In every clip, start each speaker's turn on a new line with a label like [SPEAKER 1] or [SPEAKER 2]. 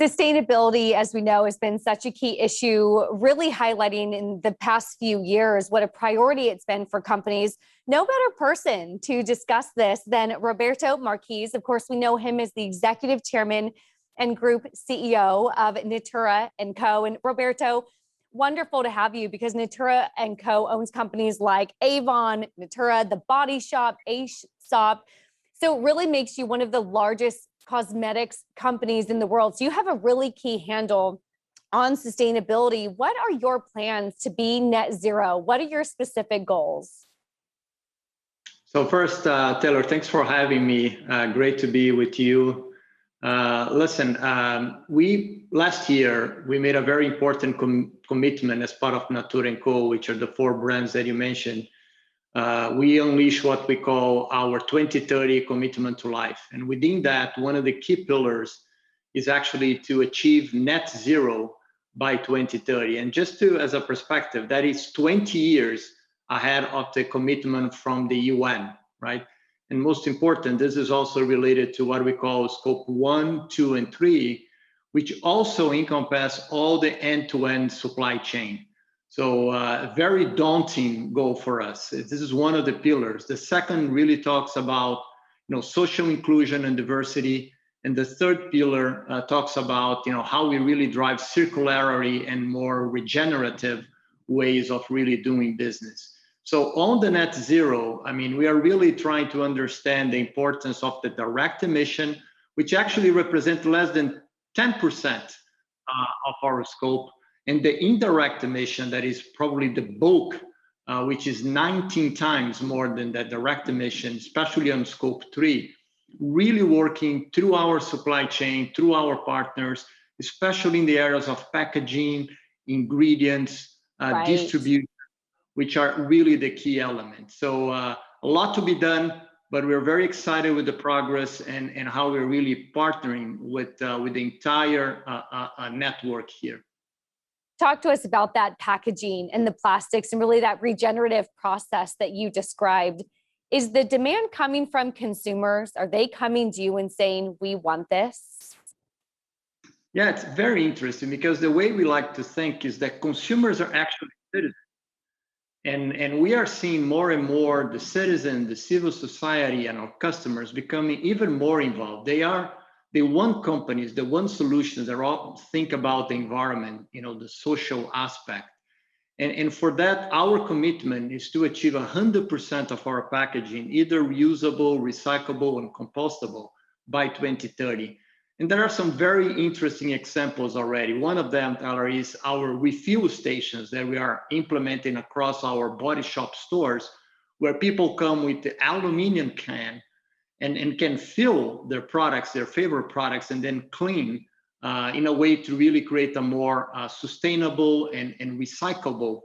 [SPEAKER 1] Sustainability, as we know, has been such a key issue, really highlighting in the past few years what a priority it's been for companies. No better person to discuss this than Roberto Marques. Of course, we know him as the executive chairman and group CEO of Natura & Co. And Roberto, wonderful to have you because Natura & Co. owns companies like Avon, Natura, The Body Shop, Aesop. So it really makes you one of the largest cosmetics companies in the world. So you have a really key handle on sustainability. What are your plans to be net zero? What are your specific goals?
[SPEAKER 2] So first, Taylor, thanks for having me. Great to be with you. Last year, we made a very important commitment as part of Natura & Co., which are the 4 brands that you mentioned. We unleash what we call our 2030 commitment to life. And within that, one of the key pillars is actually to achieve net zero by 2030. And just as a perspective, that is 20 years ahead of the commitment from the UN, right? And most important, this is also related to what we call scope 1, 2, and 3, which also encompass all the end-to-end supply chain. So a very daunting goal for us. This is one of the pillars. The second really talks about social inclusion and diversity. And the third pillar talks about how we really drive circularity and more regenerative ways of really doing business. So on the net zero, we are really trying to understand the importance of the direct emission, which actually represent less than 10% of our scope, and the indirect emission that is probably the bulk, which is 19 times more than the direct emission, especially on scope 3, really working through our supply chain, through our partners, especially in the areas of packaging, ingredients, right, distribution, which are really the key elements. So a lot to be done, but we're very excited with the progress and how we're really partnering with the entire network here.
[SPEAKER 1] Talk to us about that packaging and the plastics and really that regenerative process that you described. Is the demand coming from consumers? Are they coming to you and saying, we want this?
[SPEAKER 2] Yeah, it's very interesting because the way we like to think is that consumers are actually citizens. And we are seeing more and more the citizen, the civil society, and our customers becoming even more involved. They want companies, they want solutions that all think about the environment, the social aspect. And for that, our commitment is to achieve 100% of our packaging, either reusable, recyclable, and compostable by 2030. And there are some very interesting examples already. One of them, Tyler, is our refuel stations that we are implementing across our Body Shop stores, where people come with the aluminum can and can fill their products, their favorite products, and then clean in a way to really create a more sustainable and recyclable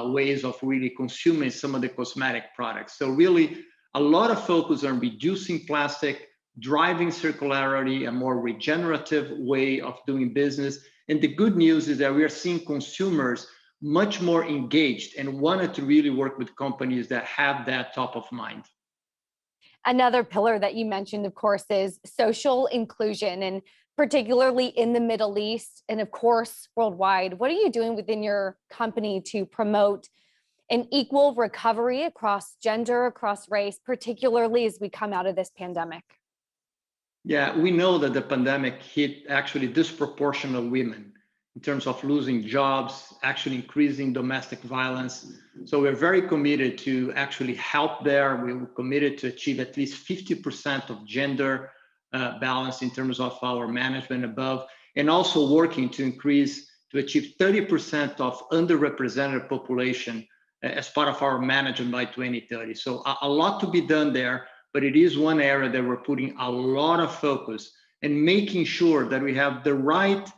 [SPEAKER 2] ways of really consuming some of the cosmetic products. So really a lot of focus on reducing plastic, driving circularity, a more regenerative way of doing business. And the good news is that we are seeing consumers much more engaged and wanted to really work with companies that have that top of mind.
[SPEAKER 1] Another pillar that you mentioned, of course, is social inclusion, and particularly in the Middle East and, of course, worldwide. What are you doing within your company to promote an equal recovery across gender, across race, particularly as we come out of this pandemic?
[SPEAKER 2] Yeah, we know that the pandemic hit actually disproportionate women in terms of losing jobs, actually increasing domestic violence. So we're very committed to actually help there. We're committed to achieve at least 50% of gender balance in terms of our management above, and also working to achieve 30% of underrepresented population as part of our management by 2030. So a lot to be done there, but it is one area that we're putting a lot of focus and making sure that we have the right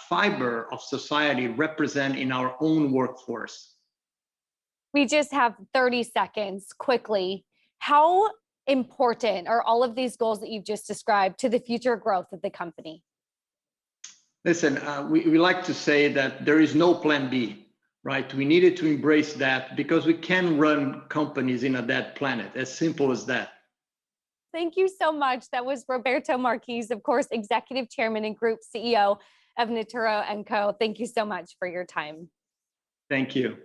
[SPEAKER 2] fiber of society represent in our own workforce.
[SPEAKER 1] We just have 30 seconds quickly. How important are all of these goals that you've just described to the future growth of the company?
[SPEAKER 2] Listen, we like to say that there is no plan B, right? We needed to embrace that because we can run companies in a dead planet, as simple as that.
[SPEAKER 1] Thank you so much. That was Roberto Marques, of course, Executive Chairman and Group CEO of Natura & Co. Thank you so much for your time.
[SPEAKER 2] Thank you.